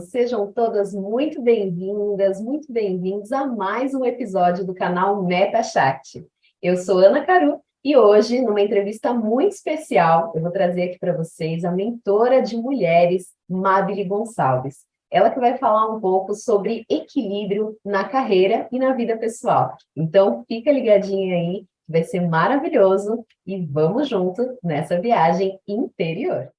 Sejam todas muito bem-vindas, muito bem-vindos a mais um episódio do canal MetaChat. Eu sou Ana Caru e hoje, numa entrevista muito especial, eu vou trazer aqui para vocês a mentora de mulheres, Mabile Gonçalves. Ela que vai falar um pouco sobre equilíbrio na carreira e na vida pessoal. Então, fica ligadinha aí, vai ser maravilhoso e vamos junto nessa viagem interior.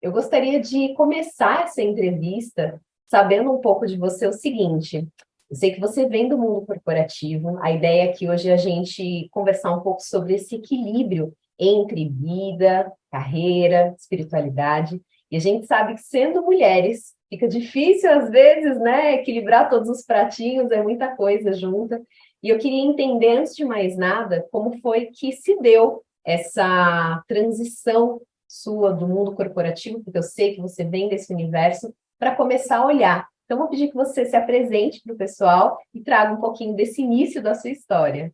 Eu gostaria de começar essa entrevista sabendo um pouco de você o seguinte. Eu sei que você vem do mundo corporativo. A ideia aqui hoje é a gente conversar um pouco sobre esse equilíbrio entre vida, carreira, espiritualidade. E a gente sabe que sendo mulheres fica difícil às vezes, né, equilibrar todos os pratinhos, é muita coisa junta. E eu queria entender, antes de mais nada, como foi que se deu essa transição sua do mundo corporativo, porque eu sei que você vem desse universo, para começar a olhar. Então, vou pedir que você se apresente para o pessoal e traga um pouquinho desse início da sua história.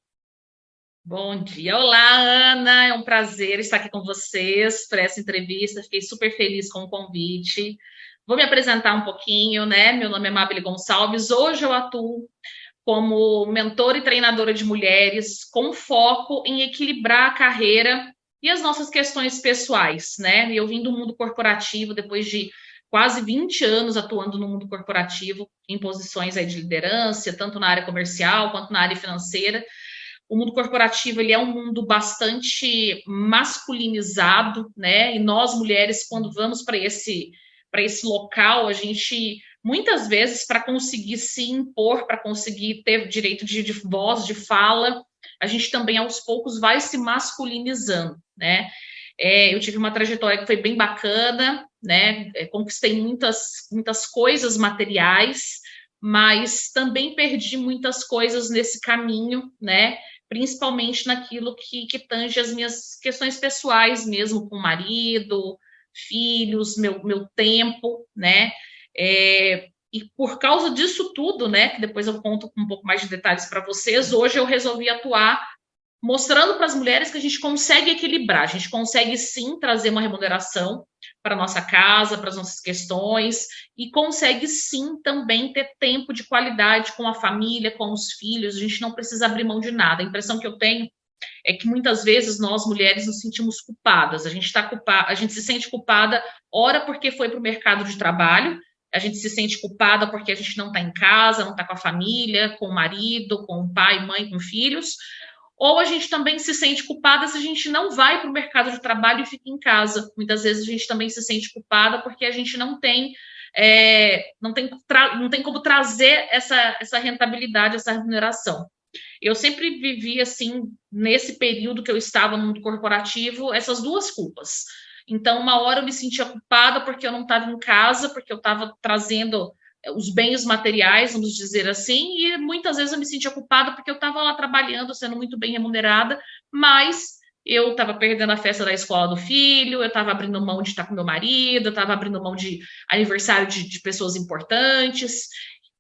Bom dia, olá Ana, é um prazer estar aqui com vocês para essa entrevista. Fiquei super feliz com o convite. Vou me apresentar um pouquinho, né? Meu nome é Mabile Gonçalves. Hoje eu atuo como mentora e treinadora de mulheres, com foco em equilibrar a carreira e as nossas questões pessoais, né? Eu vim do mundo corporativo depois de quase 20 anos atuando no mundo corporativo, em posições aí de liderança, tanto na área comercial quanto na área financeira. O mundo corporativo ele é um mundo bastante masculinizado, né? E nós mulheres, quando vamos para esse local, a gente muitas vezes para conseguir se impor, para conseguir ter direito de voz, de fala, a gente também aos poucos vai se masculinizando, né? Eu tive uma trajetória que foi bem bacana, né? Conquistei muitas coisas materiais, mas também perdi muitas coisas nesse caminho, né? Principalmente naquilo que tange as minhas questões pessoais mesmo, com o marido, filhos, meu tempo, né? E por causa disso tudo, né, que depois eu conto com um pouco mais de detalhes para vocês, hoje eu resolvi atuar mostrando para as mulheres que a gente consegue equilibrar, a gente consegue sim trazer uma remuneração para nossa casa, para as nossas questões, e consegue sim também ter tempo de qualidade com a família, com os filhos, a gente não precisa abrir mão de nada. A impressão que eu tenho é que muitas vezes nós mulheres nos sentimos culpadas, a gente se sente culpada, ora porque foi para o mercado de trabalho, a gente se sente culpada porque a gente não está em casa, não está com a família, com o marido, com o pai, mãe, com filhos, ou a gente também se sente culpada se a gente não vai para o mercado de trabalho e fica em casa. Muitas vezes a gente também se sente culpada porque a gente não tem como trazer essa rentabilidade, essa remuneração. Eu sempre vivi assim, nesse período que eu estava no mundo corporativo, essas duas culpas. Então, uma hora eu me sentia culpada porque eu não estava em casa, porque eu estava trazendo os bens materiais, vamos dizer assim, e muitas vezes eu me sentia culpada porque eu estava lá trabalhando, sendo muito bem remunerada, mas eu estava perdendo a festa da escola do filho, eu estava abrindo mão de estar com meu marido, eu estava abrindo mão de aniversário de pessoas importantes,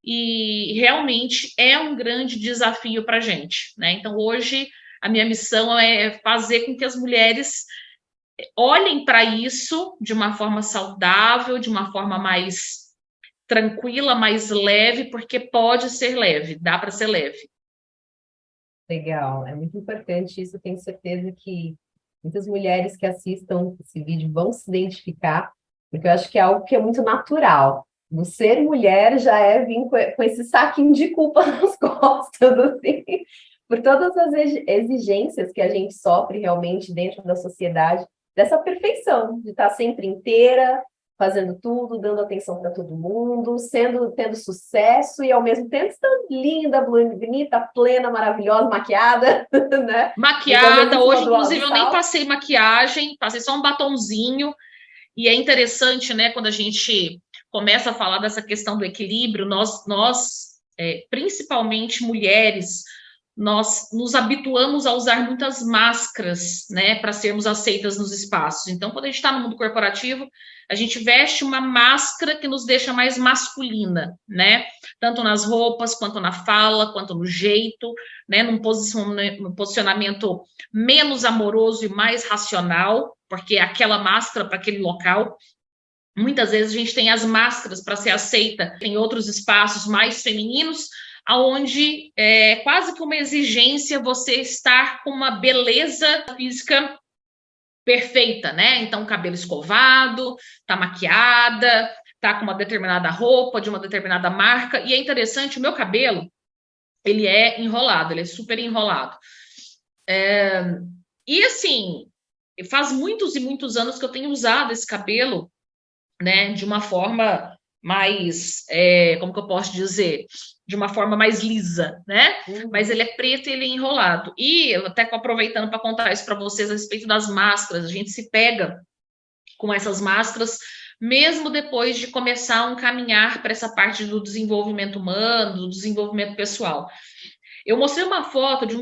e realmente é um grande desafio para a gente, né? Então, hoje, a minha missão é fazer com que as mulheres olhem para isso de uma forma saudável, de uma forma mais tranquila, mais leve, porque pode ser leve, dá para ser leve. Legal, é muito importante isso. Eu tenho certeza que muitas mulheres que assistam esse vídeo vão se identificar, porque eu acho que é algo que é muito natural. No ser mulher já é vir com esse saquinho de culpa nas costas, assim, por todas as exigências que a gente sofre realmente dentro da sociedade, dessa perfeição, de estar sempre inteira, fazendo tudo, dando atenção para todo mundo, tendo sucesso e ao mesmo tempo estando linda, bonita, plena, maravilhosa, maquiada, né? Muitas vezes em Maquiada, cima hoje, do inclusive, eu nem salto. passei maquiagem, passei só um batonzinho, e é interessante, né, quando a gente começa a falar dessa questão do equilíbrio, nós principalmente mulheres, nós nos habituamos a usar muitas máscaras, né, para sermos aceitas nos espaços. Então, quando a gente está no mundo corporativo, a gente veste uma máscara que nos deixa mais masculina, né? Tanto nas roupas, quanto na fala, quanto no jeito, né? Num posicionamento menos amoroso e mais racional, porque é aquela máscara para aquele local. Muitas vezes a gente tem as máscaras para ser aceita em outros espaços mais femininos, aonde é quase que uma exigência você estar com uma beleza física perfeita, né? Então, cabelo escovado, tá maquiada, tá com uma determinada roupa de uma determinada marca. E é interessante, o meu cabelo, ele é enrolado, ele é super enrolado. E assim, faz muitos e muitos anos que eu tenho usado esse cabelo, né, de uma forma mais, como que eu posso dizer? De uma forma mais lisa, né? Mas ele é preto e ele é enrolado. E eu até aproveitando para contar isso para vocês a respeito das máscaras, a gente se pega com essas máscaras mesmo depois de começar um caminhar para essa parte do desenvolvimento humano, do desenvolvimento pessoal. Eu mostrei uma foto de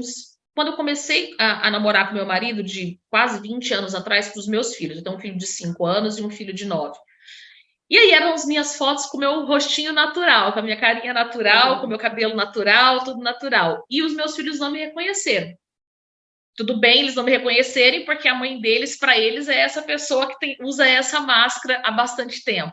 quando eu comecei a namorar com meu marido, de quase 20 anos atrás, para os meus filhos. Eu tenho um filho de 5 anos e um filho de 9. E aí eram as minhas fotos com o meu rostinho natural, com a minha carinha natural, com o meu cabelo natural, tudo natural. E os meus filhos não me reconheceram. Tudo bem eles não me reconhecerem, porque a mãe deles, para eles, é essa pessoa que usa essa máscara há bastante tempo.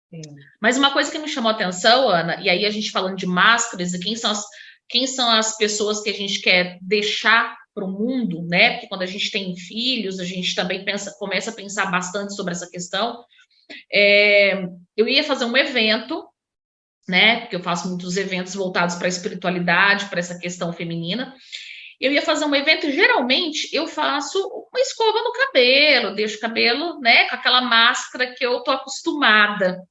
Sim. Mas uma coisa que me chamou a atenção, Ana, e aí a gente falando de máscaras, e quem são as pessoas que a gente quer deixar para o mundo, né? Porque quando a gente tem filhos, a gente também começa a pensar bastante sobre essa questão. Eu ia fazer um evento, né? Porque eu faço muitos eventos voltados para a espiritualidade, para essa questão feminina. Eu ia fazer um evento e geralmente eu faço uma escova no cabelo, deixo o cabelo, né, com aquela máscara que eu tô acostumada.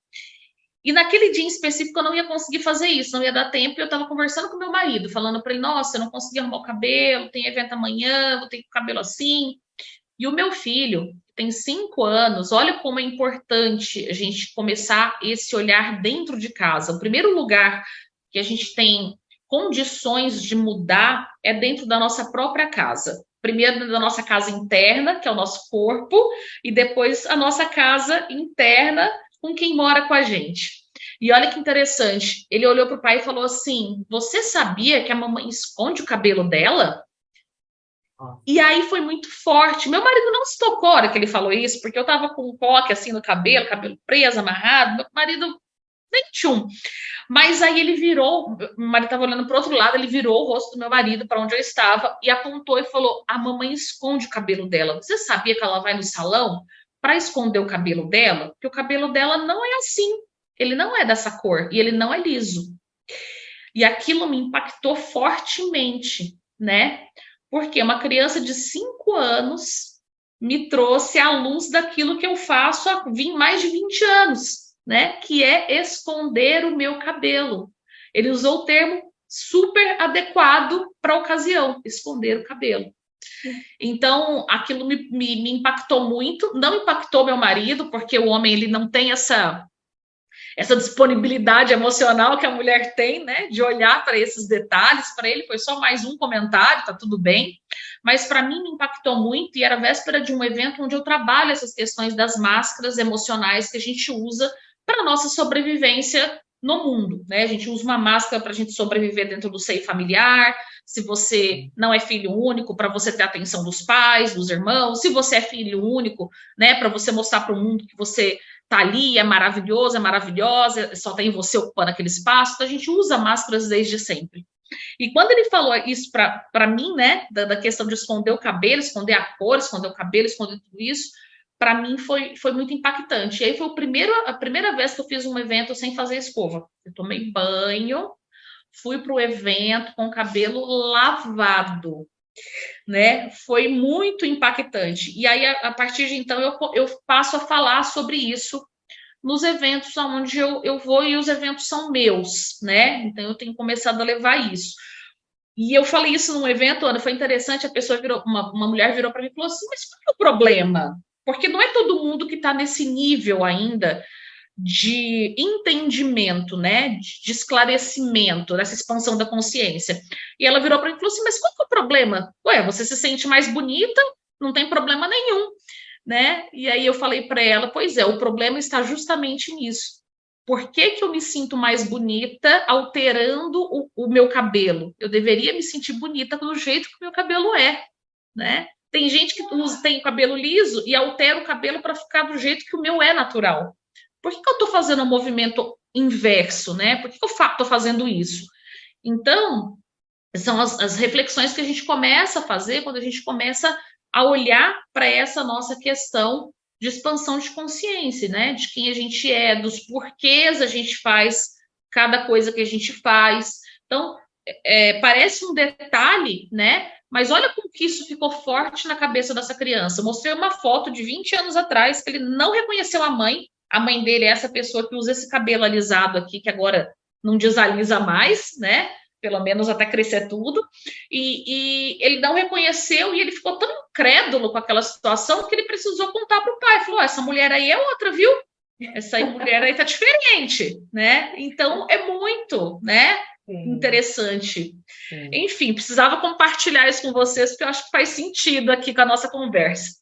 E naquele dia em específico eu não ia conseguir fazer isso, não ia dar tempo. E eu estava conversando com meu marido, falando para ele: nossa, eu não consegui arrumar o cabelo, tem evento amanhã, vou ter que ir com o cabelo assim. E o meu filho tem 5 anos, olha como é importante a gente começar esse olhar dentro de casa. O primeiro lugar que a gente tem condições de mudar é dentro da nossa própria casa. Primeiro da nossa casa interna, que é o nosso corpo, e depois a nossa casa interna com quem mora com a gente. E olha que interessante, ele olhou para o pai e falou assim: você sabia que a mamãe esconde o cabelo dela? E aí foi muito forte. Meu marido não se tocou na hora que ele falou isso, porque eu tava com um coque assim no cabelo preso, amarrado. Meu marido nem tchum. Mas aí ele virou, meu marido estava olhando para o outro lado, ele virou o rosto do meu marido para onde eu estava e apontou e falou: a mamãe esconde o cabelo dela. Você sabia que ela vai no salão para esconder o cabelo dela? Porque o cabelo dela não é assim. Ele não é dessa cor e ele não é liso. E aquilo me impactou fortemente, né? Porque uma criança de 5 anos me trouxe à luz daquilo que eu faço há mais de 20 anos, né? Que é esconder o meu cabelo. Ele usou o termo super adequado para a ocasião, esconder o cabelo. Então, aquilo me impactou muito. Não impactou meu marido, porque o homem ele não tem essa disponibilidade emocional que a mulher tem, né, de olhar para esses detalhes. Para ele foi só mais um comentário, tá tudo bem, mas para mim me impactou muito, e era véspera de um evento onde eu trabalho essas questões das máscaras emocionais que a gente usa para a nossa sobrevivência no mundo, né? A gente usa uma máscara para a gente sobreviver dentro do seio familiar, se você não é filho único, para você ter a atenção dos pais, dos irmãos, se você é filho único, né, para você mostrar para o mundo que você tá ali, é maravilhoso, é maravilhosa, só tem você ocupando aquele espaço. Então a gente usa máscaras desde sempre. E quando ele falou isso para mim, né, da questão de esconder o cabelo, esconder a cor, esconder o cabelo, esconder tudo isso, para mim foi muito impactante. E aí foi a primeira vez que eu fiz um evento sem fazer escova. Eu tomei banho, fui para o evento com o cabelo lavado, né? Foi muito impactante. E aí, a partir de então, eu passo a falar sobre isso nos eventos onde eu vou, e os eventos são meus, né? Então, eu tenho começado a levar isso. E eu falei isso num evento, Ana, foi interessante, a pessoa uma mulher virou para mim e falou assim: mas qual é o problema? Porque não é todo mundo que está nesse nível ainda de entendimento, né, de esclarecimento, dessa expansão da consciência. E ela virou para mim e falou assim, mas qual que é o problema? Ué, você se sente mais bonita, não tem problema nenhum, né? E aí eu falei para ela, pois é, o problema está justamente nisso. Por que que eu me sinto mais bonita alterando o meu cabelo? Eu deveria me sentir bonita do jeito que o meu cabelo é, né? Tem gente que tem o cabelo liso e altera o cabelo para ficar do jeito que o meu é natural. Por que eu estou fazendo um movimento inverso, né? Por que eu estou fazendo isso? Então, são as reflexões que a gente começa a fazer quando a gente começa a olhar para essa nossa questão de expansão de consciência, né? De quem a gente é, dos porquês a gente faz cada coisa que a gente faz. Então, parece um detalhe, né? Mas olha como que isso ficou forte na cabeça dessa criança. Eu mostrei uma foto de 20 anos atrás que ele não reconheceu a mãe. A mãe dele é essa pessoa que usa esse cabelo alisado aqui, que agora não desalisa mais, né? Pelo menos até crescer tudo. E ele não reconheceu e ele ficou tão incrédulo com aquela situação que ele precisou contar para o pai. Falou: essa mulher aí é outra, viu? Essa mulher aí tá diferente, né? Então é muito, né? Sim, Interessante. sim. Enfim, precisava compartilhar isso com vocês, porque eu acho que faz sentido aqui com a nossa conversa.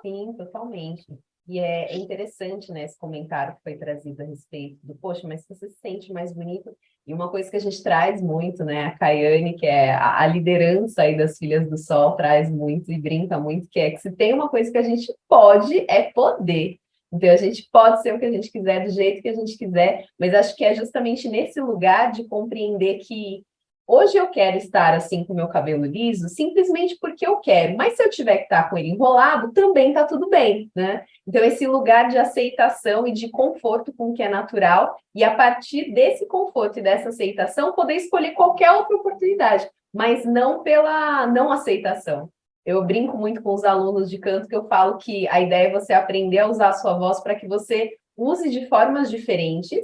Sim, totalmente. E é interessante, né, esse comentário que foi trazido a respeito do, poxa, mas você se sente mais bonito. E uma coisa que a gente traz muito, né, a Caiane, que é a liderança aí das Filhas do Sol, traz muito e brinca muito, que é que se tem uma coisa que a gente pode, é poder. Então, a gente pode ser o que a gente quiser, do jeito que a gente quiser, mas acho que é justamente nesse lugar de compreender que hoje eu quero estar assim com o meu cabelo liso, simplesmente porque eu quero, mas se eu tiver que estar com ele enrolado, também tá tudo bem, né? Então, esse lugar de aceitação e de conforto com o que é natural, e a partir desse conforto e dessa aceitação, poder escolher qualquer outra oportunidade, mas não pela não aceitação. Eu brinco muito com os alunos de canto que eu falo que a ideia é você aprender a usar a sua voz para que você use de formas diferentes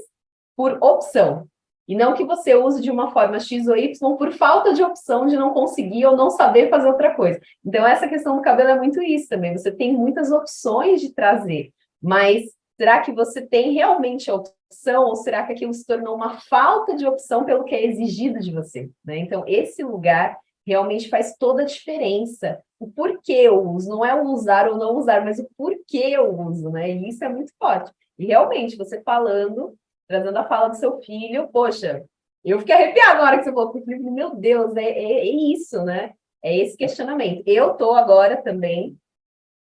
por opção. E não que você use de uma forma X ou Y por falta de opção de não conseguir ou não saber fazer outra coisa. Então, essa questão do cabelo é muito isso também. Você tem muitas opções de trazer, mas será que você tem realmente a opção ou será que aquilo se tornou uma falta de opção pelo que é exigido de você, né? Então, esse lugar realmente faz toda a diferença. O porquê eu uso, não é o usar ou não usar, mas o porquê eu uso, né? E isso é muito forte. E realmente, você falando, trazendo a fala do seu filho, poxa, eu fiquei arrepiada na hora que você falou, porque meu Deus, é isso, né? É esse questionamento. Eu tô agora também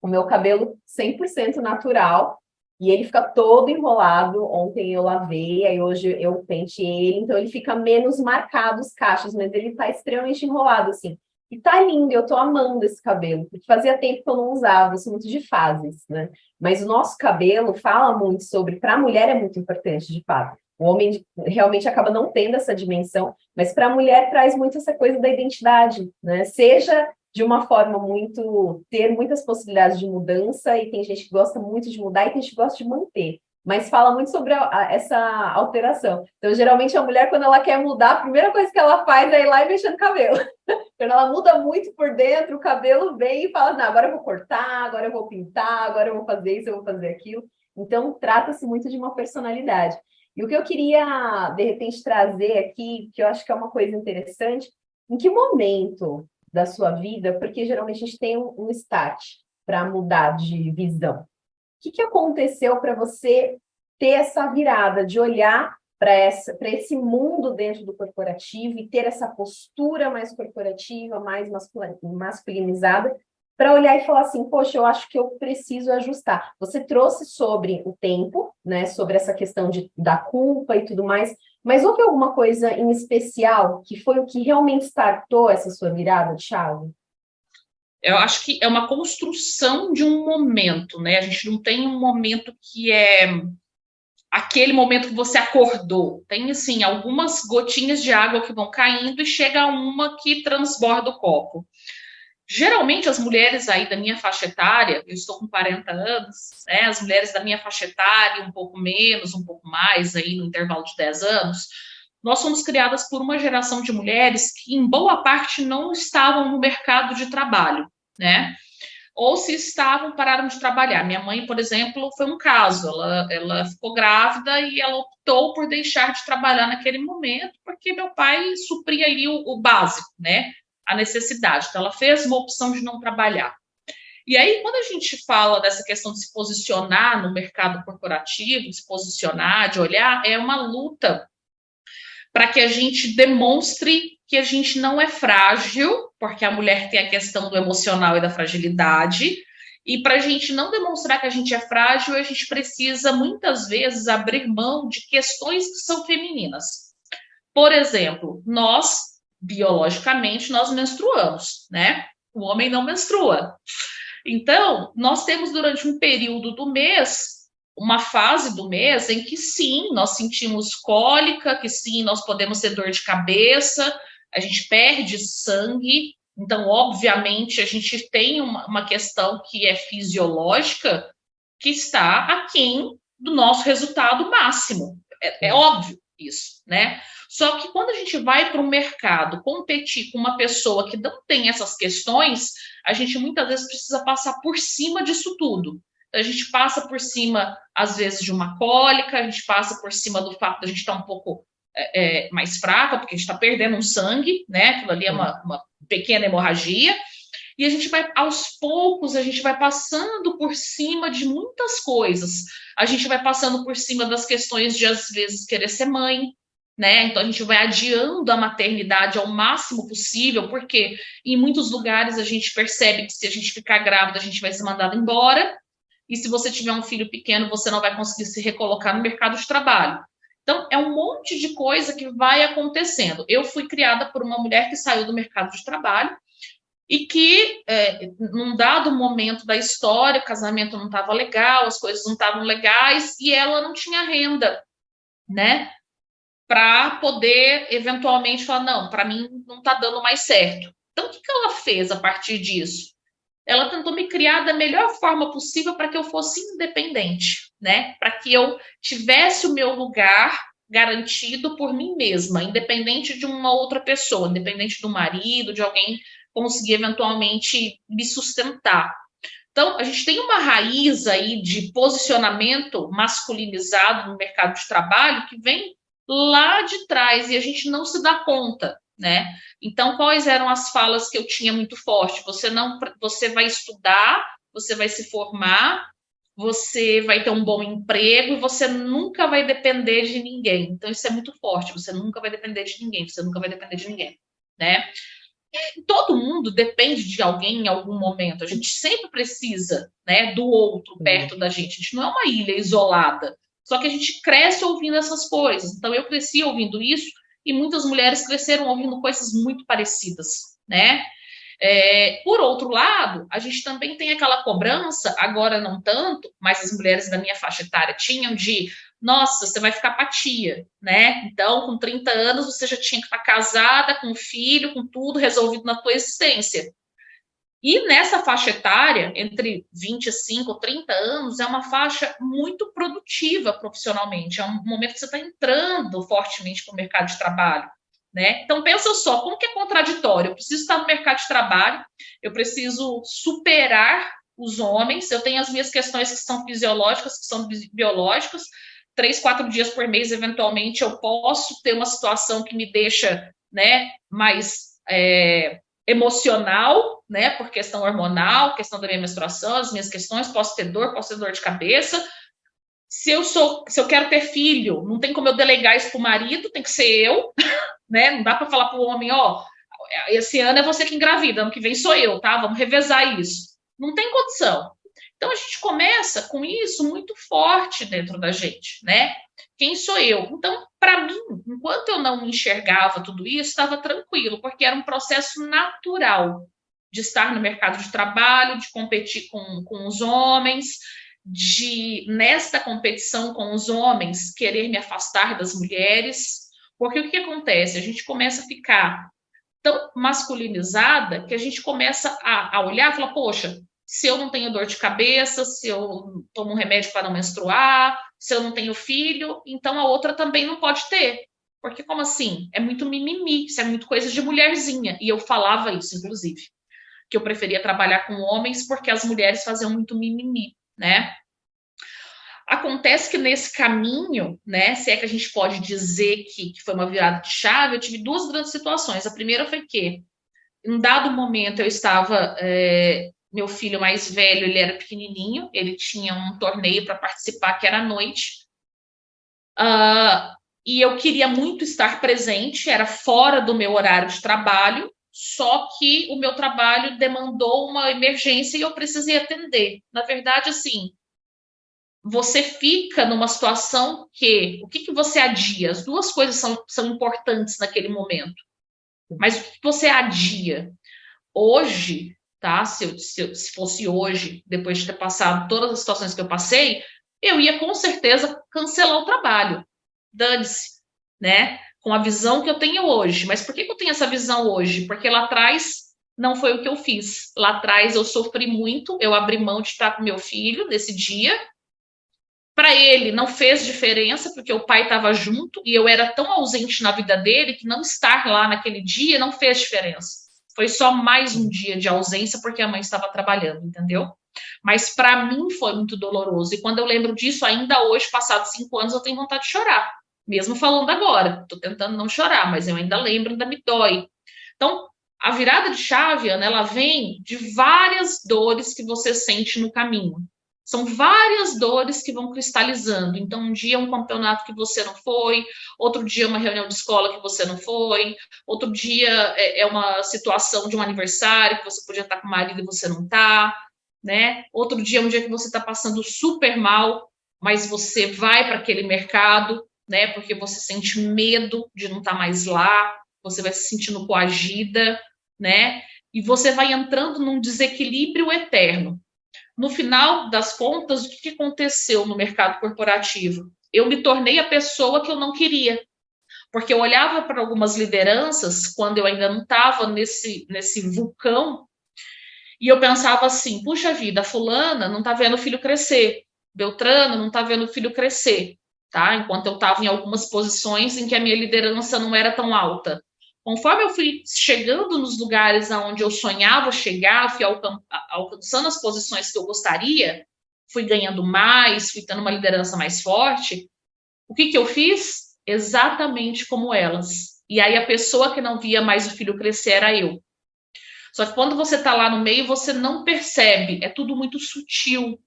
com o meu cabelo 100% natural, e ele fica todo enrolado. Ontem eu lavei, aí hoje eu penteei ele, então ele fica menos marcado os cachos, mas ele tá extremamente enrolado, assim. E tá lindo, eu tô amando esse cabelo, porque fazia tempo que eu não usava, eu sou muito de fases, né? Mas o nosso cabelo fala muito sobre, para a mulher é muito importante, de fato. O homem realmente acaba não tendo essa dimensão, mas para a mulher traz muito essa coisa da identidade, né? Seja de uma forma muito, ter muitas possibilidades de mudança, e tem gente que gosta muito de mudar e tem gente que gosta de manter, mas fala muito sobre essa alteração. Então, geralmente, a mulher, quando ela quer mudar, a primeira coisa que ela faz é ir lá e mexer no cabelo. Quando ela muda muito por dentro, o cabelo vem e fala, não, agora eu vou cortar, agora eu vou pintar, agora eu vou fazer isso, eu vou fazer aquilo. Então, trata-se muito de uma personalidade. E o que eu queria, de repente, trazer aqui, que eu acho que é uma coisa interessante, em que momento da sua vida, porque geralmente a gente tem um start para mudar de visão. O que aconteceu para você ter essa virada de olhar para esse mundo dentro do corporativo e ter essa postura mais corporativa, mais masculinizada, para olhar e falar assim, poxa, eu acho que eu preciso ajustar. Você trouxe sobre o tempo, né, sobre essa questão da culpa e tudo mais, mas houve alguma coisa em especial que foi o que realmente startou essa sua virada de chave? Eu acho que é uma construção de um momento, né? A gente não tem um momento que é aquele momento que você acordou. Tem, assim, algumas gotinhas de água que vão caindo e chega uma que transborda o copo. Geralmente, as mulheres aí da minha faixa etária, eu estou com 40 anos, né? As mulheres da minha faixa etária, um pouco menos, um pouco mais, aí no intervalo de 10 anos, nós fomos criadas por uma geração de mulheres que, em boa parte, não estavam no mercado de trabalho, né? ou se estavam, pararam de trabalhar. Minha mãe, por exemplo, foi um caso. Ela ficou grávida e ela optou por deixar de trabalhar naquele momento, porque meu pai supria ali o básico, né? A necessidade. Então, ela fez uma opção de não trabalhar. E aí, quando a gente fala dessa questão de se posicionar no mercado corporativo, de se posicionar, de olhar, é uma luta para que a gente demonstre que a gente não é frágil, porque a mulher tem a questão do emocional e da fragilidade, e para a gente não demonstrar que a gente é frágil, a gente precisa, muitas vezes, abrir mão de questões que são femininas. Por exemplo, nós, biologicamente, nós menstruamos, né? O homem não menstrua. Então, nós temos durante um período do mês, uma fase do mês em que sim, nós sentimos cólica, que sim, nós podemos ter dor de cabeça, a gente perde sangue. Então, obviamente, a gente tem uma questão que é fisiológica que está aquém do nosso resultado máximo. É óbvio isso, né? Só que quando a gente vai para o mercado competir com uma pessoa que não tem essas questões, a gente muitas vezes precisa passar por cima disso tudo. A gente passa por cima, às vezes, de uma cólica, a gente passa por cima do fato de a gente estar um pouco mais fraca, porque a gente está perdendo um sangue, né? Aquilo ali é uma pequena hemorragia. E a gente vai, aos poucos, a gente vai passando por cima de muitas coisas. A gente vai passando por cima das questões de, às vezes, querer ser mãe, né? Então a gente vai adiando a maternidade ao máximo possível, porque em muitos lugares a gente percebe que se a gente ficar grávida, a gente vai ser mandado embora, e se você tiver um filho pequeno, você não vai conseguir se recolocar no mercado de trabalho. Então, é um monte de coisa que vai acontecendo. Eu fui criada por uma mulher que saiu do mercado de trabalho e que, num dado momento da história, o casamento não estava legal, as coisas não estavam legais, e ela não tinha renda, né? Para poder, eventualmente, falar, não, para mim não está dando mais certo. Então, o que ela fez a partir disso? Ela tentou me criar da melhor forma possível para que eu fosse independente, né? Para que eu tivesse o meu lugar garantido por mim mesma, independente de uma outra pessoa, independente do marido, de alguém conseguir eventualmente me sustentar. Então, a gente tem uma raiz aí de posicionamento masculinizado no mercado de trabalho que vem lá de trás e a gente não se dá conta, né? Então, quais eram as falas que eu tinha muito forte? Você vai estudar, você vai se formar, você vai ter um bom emprego e você nunca vai depender de ninguém. Então, isso é muito forte. Você nunca vai depender de ninguém. Você nunca vai depender de ninguém, né? E todo mundo depende de alguém em algum momento. A gente sempre precisa, né, do outro perto da gente. A gente não é uma ilha isolada. Só que a gente cresce ouvindo essas coisas. Então, eu cresci ouvindo isso e muitas mulheres cresceram ouvindo coisas muito parecidas, né? Por outro lado, a gente também tem aquela cobrança, agora não tanto, mas as mulheres da minha faixa etária tinham de, nossa, você vai ficar patia, né? Então, com 30 anos, você já tinha que estar casada, com filho, com tudo resolvido na tua existência. E nessa faixa etária, entre 25 e 30 anos, é uma faixa muito produtiva profissionalmente. É um momento que você está entrando fortemente para o mercado de trabalho, né? Então, pensa só, como que é contraditório? Eu preciso estar no mercado de trabalho, eu preciso superar os homens, eu tenho as minhas questões que são fisiológicas, que são biológicas, 3, 4 dias por mês, eventualmente, eu posso ter uma situação que me deixa, né, mais emocional, né, por questão hormonal, questão da minha menstruação, as minhas questões, posso ter dor de cabeça. Se eu quero ter filho, não tem como eu delegar isso para o marido, tem que ser eu, né? Não dá para falar para o homem, ó, esse ano é você que engravida, ano que vem sou eu, tá? Vamos revezar isso. Não tem condição. Então a gente começa com isso muito forte dentro da gente, né? Quem sou eu? Então, para mim, enquanto eu não enxergava tudo isso, estava tranquilo, porque era um processo natural de estar no mercado de trabalho, de competir com os homens, de, nesta competição com os homens, querer me afastar das mulheres. Porque o que acontece? A gente começa a ficar tão masculinizada que a gente começa a olhar e falar, poxa, se eu não tenho dor de cabeça, se eu tomo um remédio para não menstruar, se eu não tenho filho, então a outra também não pode ter. Porque como assim? É muito mimimi, isso é muito coisa de mulherzinha. E eu falava isso, inclusive. que eu preferia trabalhar com homens porque as mulheres faziam muito mimimi, né? Acontece que nesse caminho, né, se é que a gente pode dizer que foi uma virada de chave, eu tive duas grandes situações. A primeira foi que, em um dado momento, eu estava... meu filho mais velho, ele era pequenininho, ele tinha um torneio para participar que era à noite. E eu queria muito estar presente, era fora do meu horário de trabalho, só que o meu trabalho demandou uma emergência e eu precisei atender. Na verdade, assim, você fica numa situação que... O que você adia? As duas coisas são importantes naquele momento. Mas o que você adia? Hoje, tá? Se fosse hoje, depois de ter passado todas as situações que eu passei, eu ia com certeza cancelar o trabalho. Dane-se, né? Com a visão que eu tenho hoje. Mas por que eu tenho essa visão hoje? Porque lá atrás não foi o que eu fiz. Lá atrás eu sofri muito, eu abri mão de estar com meu filho nesse dia. Para ele não fez diferença, porque o pai estava junto e eu era tão ausente na vida dele que não estar lá naquele dia não fez diferença. Foi só mais um dia de ausência porque a mãe estava trabalhando, entendeu? Mas para mim foi muito doloroso. E quando eu lembro disso, ainda hoje, passados 5 anos, eu tenho vontade de chorar. Mesmo falando agora. Estou tentando não chorar, mas eu ainda lembro, ainda me dói. Então, a virada de chave, Ana, ela vem de várias dores que você sente no caminho. São várias dores que vão cristalizando. Então, um dia é um campeonato que você não foi, outro dia é uma reunião de escola que você não foi, outro dia é uma situação de um aniversário que você podia estar com o marido e você não está, né? Outro dia é um dia que você está passando super mal, mas você vai para aquele mercado, né? Porque você sente medo de não estar mais lá, você vai se sentindo coagida, né? E você vai entrando num desequilíbrio eterno. No final das contas, o que aconteceu no mercado corporativo? Eu me tornei a pessoa que eu não queria. Porque eu olhava para algumas lideranças, quando eu ainda não estava nesse vulcão, e eu pensava assim, puxa vida, fulana não está vendo o filho crescer, Beltrano não está vendo o filho crescer, tá? Enquanto eu estava em algumas posições em que a minha liderança não era tão alta. Conforme eu fui chegando nos lugares aonde eu sonhava chegar, fui alcançando as posições que eu gostaria, fui ganhando mais, fui tendo uma liderança mais forte, o que eu fiz? Exatamente como elas. E aí a pessoa que não via mais o filho crescer era eu. Só que quando você está lá no meio, você não percebe, é tudo muito sutil,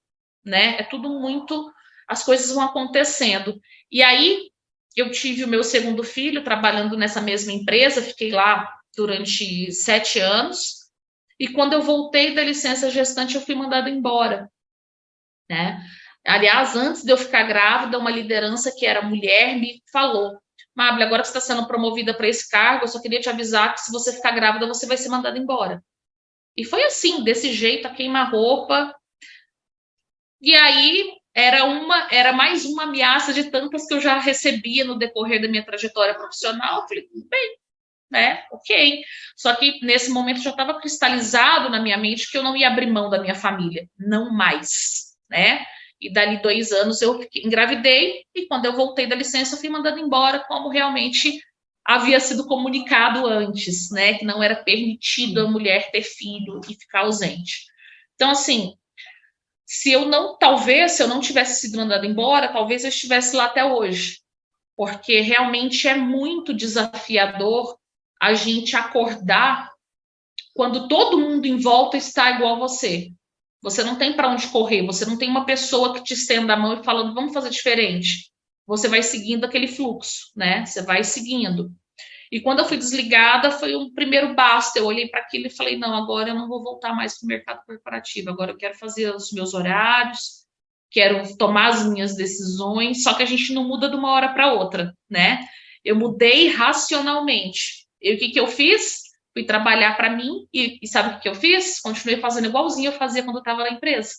né? É tudo muito... As coisas vão acontecendo. E aí, eu tive o meu segundo filho trabalhando nessa mesma empresa, fiquei lá durante 7 anos, e quando eu voltei da licença gestante, eu fui mandada embora, né? Aliás, antes de eu ficar grávida, uma liderança que era mulher me falou, Mabel, agora que você está sendo promovida para esse cargo, eu só queria te avisar que se você ficar grávida, você vai ser mandada embora. E foi assim, desse jeito, a queima-roupa. E aí era mais uma ameaça de tantas que eu já recebia no decorrer da minha trajetória profissional. Eu falei, bem, né, ok. Só que nesse momento já estava cristalizado na minha mente que eu não ia abrir mão da minha família, não mais, né? E dali 2 anos eu engravidei e quando eu voltei da licença eu fui mandada embora, como realmente havia sido comunicado antes, né? Que não era permitido a mulher ter filho e ficar ausente. Então, assim, se eu não tivesse sido mandada embora, talvez eu estivesse lá até hoje, porque realmente é muito desafiador a gente acordar quando todo mundo em volta está igual a você. Você não tem para onde correr, você não tem uma pessoa que te estenda a mão e falando, vamos fazer diferente. Você vai seguindo aquele fluxo, né? Você vai seguindo. E quando eu fui desligada, foi um primeiro basta. Eu olhei para aquilo e falei, não, agora eu não vou voltar mais para o mercado corporativo. Agora eu quero fazer os meus horários, quero tomar as minhas decisões, só que a gente não muda de uma hora para outra, né? Eu mudei racionalmente. E o que eu fiz? Fui trabalhar para mim e sabe o que eu fiz? Continuei fazendo igualzinho eu fazia quando eu estava na empresa.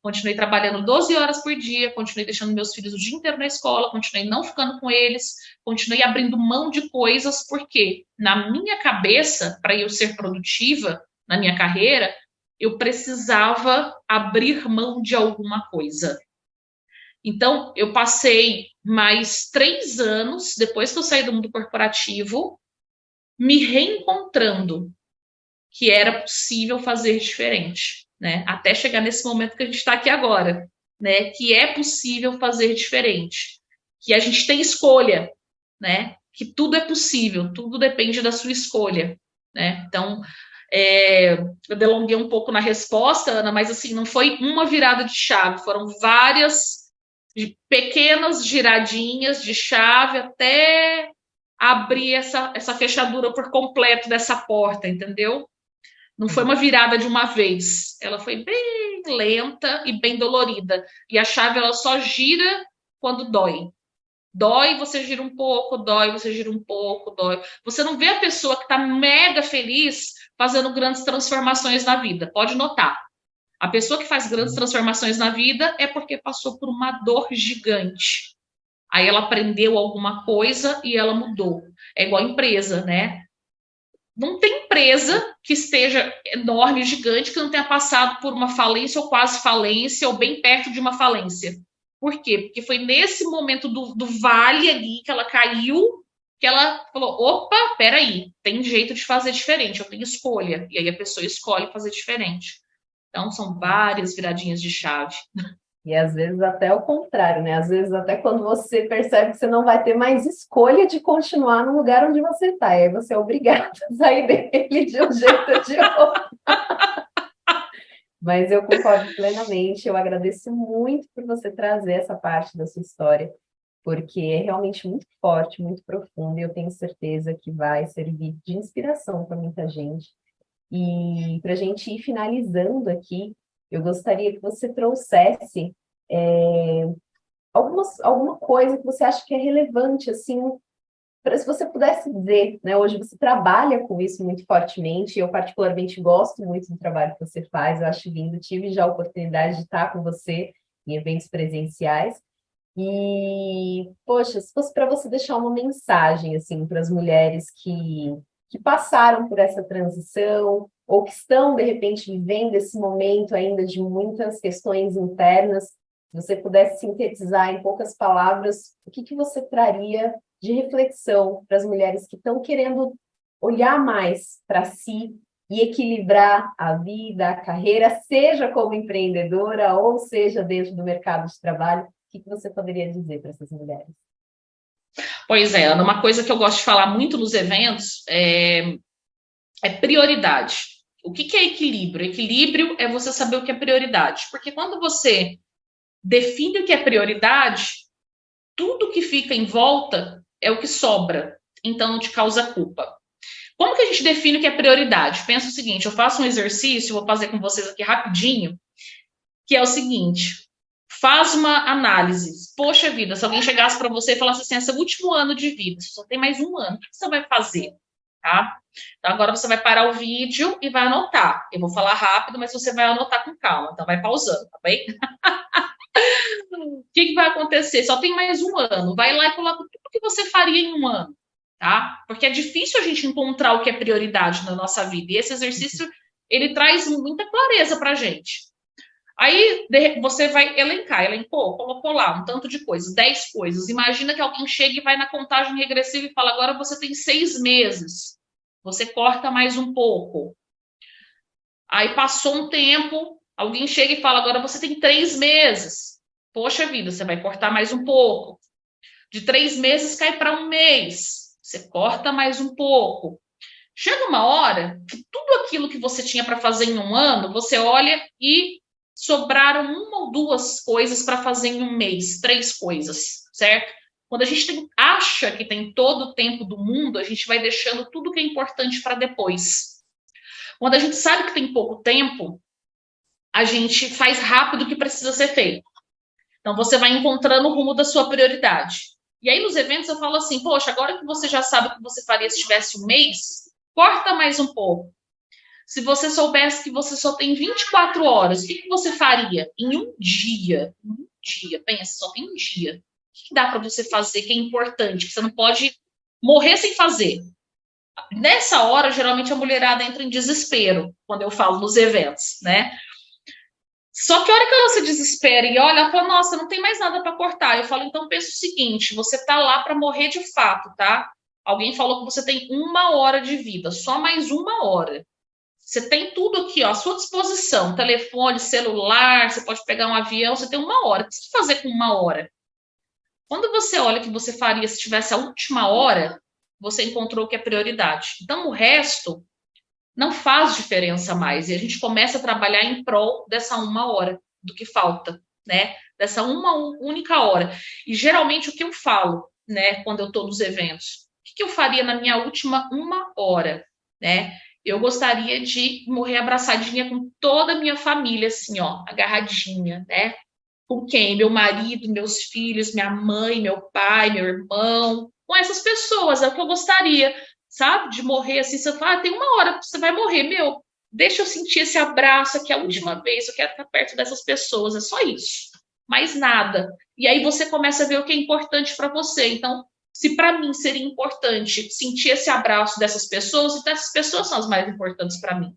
Continuei trabalhando 12 horas por dia, continuei deixando meus filhos o dia inteiro na escola, continuei não ficando com eles, continuei abrindo mão de coisas, porque na minha cabeça, para eu ser produtiva na minha carreira, eu precisava abrir mão de alguma coisa. Então, eu passei mais 3 anos, depois que eu saí do mundo corporativo, me reencontrando. que era possível fazer diferente, né? Até chegar nesse momento que a gente está aqui agora, né? Que é possível fazer diferente, que a gente tem escolha, né? Que tudo é possível, tudo depende da sua escolha, né? Então, eu delonguei um pouco na resposta, Ana, mas assim, não foi uma virada de chave, foram várias pequenas giradinhas de chave até abrir essa fechadura por completo dessa porta, entendeu? Não foi uma virada de uma vez, ela foi bem lenta e bem dolorida. E a chave ela só gira quando dói. Dói, você gira um pouco, dói, você gira um pouco, dói. Você não vê a pessoa que está mega feliz fazendo grandes transformações na vida. Pode notar. A pessoa que faz grandes transformações na vida é porque passou por uma dor gigante. Aí ela aprendeu alguma coisa e ela mudou. É igual empresa, né? Não tem empresa que esteja enorme, gigante, que não tenha passado por uma falência ou quase falência ou bem perto de uma falência. Por quê? Porque foi nesse momento do vale ali que ela caiu, que ela falou, opa, peraí, tem jeito de fazer diferente, eu tenho escolha. E aí a pessoa escolhe fazer diferente. Então, são várias viradinhas de chave. E às vezes até o contrário, né? Às vezes até quando você percebe que você não vai ter mais escolha de continuar no lugar onde você está, e aí você é obrigado a sair dele de um jeito ou de outro. Mas eu concordo plenamente, eu agradeço muito por você trazer essa parte da sua história, porque é realmente muito forte, muito profundo, e eu tenho certeza que vai servir de inspiração para muita gente. E para a gente ir finalizando aqui, eu gostaria que você trouxesse alguma coisa que você acha que é relevante, assim, se você pudesse dizer, né? Hoje você trabalha com isso muito fortemente, eu particularmente gosto muito do trabalho que você faz, eu acho lindo, tive já a oportunidade de estar com você em eventos presenciais, e, poxa, se fosse para você deixar uma mensagem, assim, para as mulheres que passaram por essa transição, ou que estão, de repente, vivendo esse momento ainda de muitas questões internas, se você pudesse sintetizar em poucas palavras, o que você traria de reflexão para as mulheres que estão querendo olhar mais para si e equilibrar a vida, a carreira, seja como empreendedora ou seja dentro do mercado de trabalho, o que você poderia dizer para essas mulheres? Pois é, Ana, uma coisa que eu gosto de falar muito nos eventos é prioridade. O que é equilíbrio? Equilíbrio é você saber o que é prioridade. Porque quando você define o que é prioridade, tudo que fica em volta é o que sobra. Então, não te causa culpa. Como que a gente define o que é prioridade? Pensa o seguinte, eu faço um exercício, vou fazer com vocês aqui rapidinho, que é o seguinte, faz uma análise. Poxa vida, se alguém chegasse para você e falasse assim, esse é o último ano de vida, você só tem mais um ano, o que você vai fazer? Tá? Então, agora você vai parar o vídeo e vai anotar. Eu vou falar rápido, mas você vai anotar com calma. Então, vai pausando, tá bem? O que vai acontecer? Só tem mais um ano. Vai lá e coloca tudo que você faria em um ano, tá? Porque é difícil a gente encontrar o que é prioridade na nossa vida. E esse exercício, ele traz muita clareza pra gente. Aí, você vai elencou, colocou lá um tanto de coisas, 10 coisas. Imagina que alguém chega e vai na contagem regressiva e fala, agora você tem 6 meses. Você corta mais um pouco. Aí passou um tempo, alguém chega e fala, agora você tem 3 meses. Poxa vida, você vai cortar mais um pouco. De 3 meses cai para um mês. Você corta mais um pouco. Chega uma hora que tudo aquilo que você tinha para fazer em um ano, você olha e sobraram uma ou duas coisas para fazer em um mês, 3 coisas, certo? Quando a gente acha que tem todo o tempo do mundo, a gente vai deixando tudo que é importante para depois. Quando a gente sabe que tem pouco tempo, a gente faz rápido o que precisa ser feito. Então, você vai encontrando o rumo da sua prioridade. E aí, nos eventos, eu falo assim, poxa, agora que você já sabe o que você faria se tivesse um mês, corta mais um pouco. Se você soubesse que você só tem 24 horas, o que você faria em um dia? Um dia, pensa, só tem um dia. O que dá para você fazer que é importante, que você não pode morrer sem fazer? Nessa hora, geralmente, a mulherada entra em desespero, quando eu falo nos eventos, né? Só que a hora que ela se desespera e olha, ela fala, nossa, não tem mais nada para cortar. Eu falo, então pensa o seguinte, você tá lá para morrer de fato, tá? Alguém falou que você tem 1 hora de vida, só mais 1 hora. Você tem tudo aqui, ó, à sua disposição, telefone, celular, você pode pegar um avião, você tem 1 hora. O que você vai fazer com 1 hora? Quando você olha o que você faria se tivesse a última hora, você encontrou o que é prioridade. Então, o resto não faz diferença mais. E a gente começa a trabalhar em prol dessa 1 hora, do que falta, né? Dessa uma única hora. E geralmente o que eu falo, né, quando eu estou nos eventos, o que eu faria na minha última 1 hora, né? Eu gostaria de morrer abraçadinha com toda a minha família, assim, ó, agarradinha, né? Com quem? Meu marido, meus filhos, minha mãe, meu pai, meu irmão, com essas pessoas, é o que eu gostaria, sabe? De morrer assim, você fala, tem 1 hora que você vai morrer, meu, deixa eu sentir esse abraço aqui a última vez, eu quero estar perto dessas pessoas, é só isso, mais nada. E aí você começa a ver o que é importante para você. Então, se para mim seria importante sentir esse abraço dessas pessoas, então essas pessoas são as mais importantes para mim,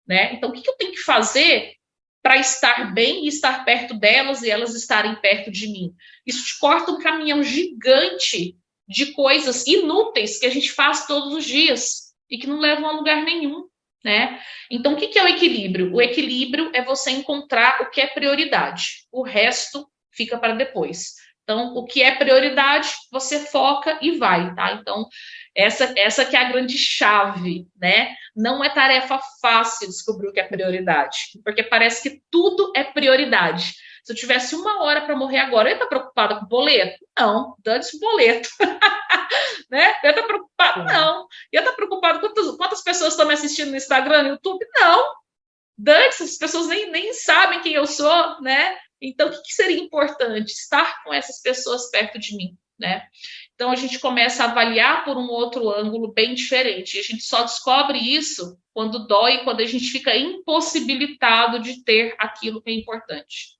né? Então, o que eu tenho que fazer para estar bem e estar perto delas e elas estarem perto de mim? Isso te corta um caminhão gigante de coisas inúteis que a gente faz todos os dias e que não levam a lugar nenhum, né? Então, o que é o equilíbrio? O equilíbrio é você encontrar o que é prioridade. O resto fica para depois. Então, o que é prioridade, você foca e vai, tá? Então, essa que é a grande chave, né? Não é tarefa fácil descobrir o que é prioridade, porque parece que tudo é prioridade. Se eu tivesse 1 hora para morrer agora, eu ia estar preocupada com o boleto? Não, dane-se o boleto. Né? Eu ia estar preocupada? Não. Eu ia estar preocupada com quantas pessoas estão me assistindo no Instagram, no YouTube? Não. Dane-se, as pessoas nem sabem quem eu sou, né? Então, o que seria importante? Estar com essas pessoas perto de mim, né? Então, a gente começa a avaliar por um outro ângulo bem diferente. E a gente só descobre isso quando dói, quando a gente fica impossibilitado de ter aquilo que é importante,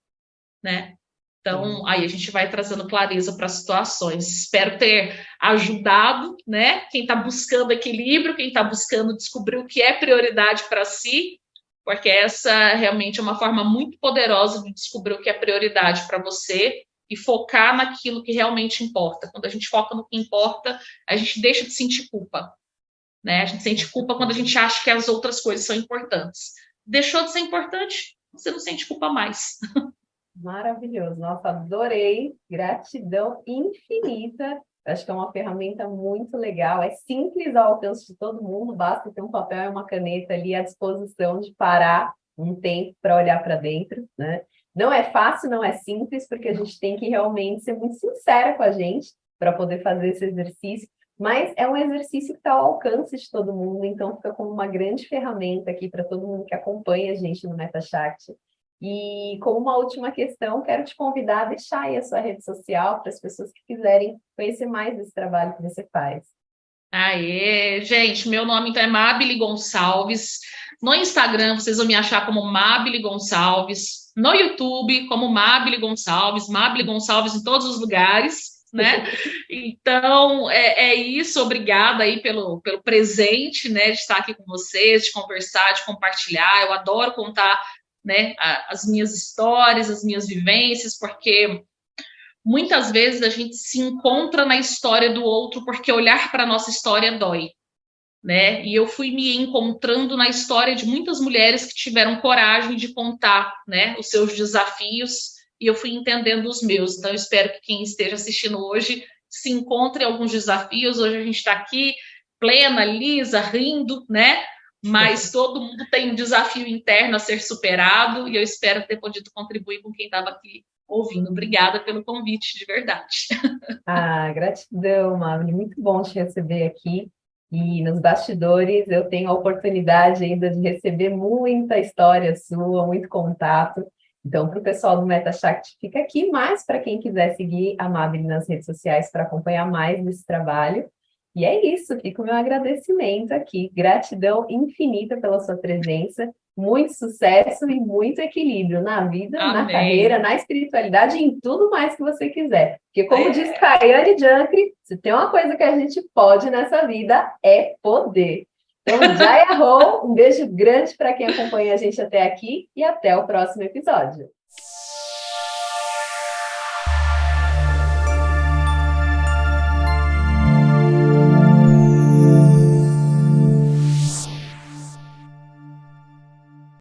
né? Então, aí a gente vai trazendo clareza para as situações. Espero ter ajudado, né? Quem está buscando equilíbrio, quem está buscando descobrir o que é prioridade para si, porque essa realmente é uma forma muito poderosa de descobrir o que é prioridade para você e focar naquilo que realmente importa. Quando a gente foca no que importa, a gente deixa de sentir culpa, né? A gente sente culpa quando a gente acha que as outras coisas são importantes. Deixou de ser importante, você não sente culpa mais. Maravilhoso, nossa, adorei, gratidão infinita. Acho que é uma ferramenta muito legal, é simples ao alcance de todo mundo, basta ter um papel e uma caneta ali à disposição de parar um tempo para olhar para dentro, né? Não é fácil, não é simples, porque a gente tem que realmente ser muito sincera com a gente para poder fazer esse exercício, mas é um exercício que está ao alcance de todo mundo, então fica como uma grande ferramenta aqui para todo mundo que acompanha a gente no MetaChat. E como uma última questão, quero te convidar a deixar aí a sua rede social para as pessoas que quiserem conhecer mais desse trabalho que você faz. Aê, gente, meu nome então é Mabile Gonçalves. No Instagram vocês vão me achar como Mabile Gonçalves. No YouTube como Mabile Gonçalves em todos os lugares, né? Então, é isso. Obrigada aí pelo presente, né? De estar aqui com vocês, de conversar, de compartilhar. Eu adoro contar, né, as minhas histórias, as minhas vivências, porque muitas vezes a gente se encontra na história do outro porque olhar para a nossa história dói, né? E eu fui me encontrando na história de muitas mulheres que tiveram coragem de contar, né, os seus desafios, e eu fui entendendo os meus. Então, eu espero que quem esteja assistindo hoje se encontre em alguns desafios. Hoje a gente está aqui plena, lisa, rindo, né? Mas todo mundo tem um desafio interno a ser superado, e eu espero ter podido contribuir com quem estava aqui ouvindo. Obrigada pelo convite, de verdade. Ah, gratidão, Mavli. Muito bom te receber aqui. E nos bastidores eu tenho a oportunidade ainda de receber muita história sua, muito contato. Então, para o pessoal do MetaChat, fica aqui, mas para quem quiser seguir a Mavli nas redes sociais para acompanhar mais desse trabalho. E é isso, fica o meu agradecimento aqui. Gratidão infinita pela sua presença. Muito sucesso e muito equilíbrio na vida, na Amém. carreira, na espiritualidade e em tudo mais que você quiser. Porque, como diz Kayane Jankri, se tem uma coisa que a gente pode nessa vida, é poder. Então, Jaya Ho, um beijo grande para quem acompanha a gente até aqui e até o próximo episódio.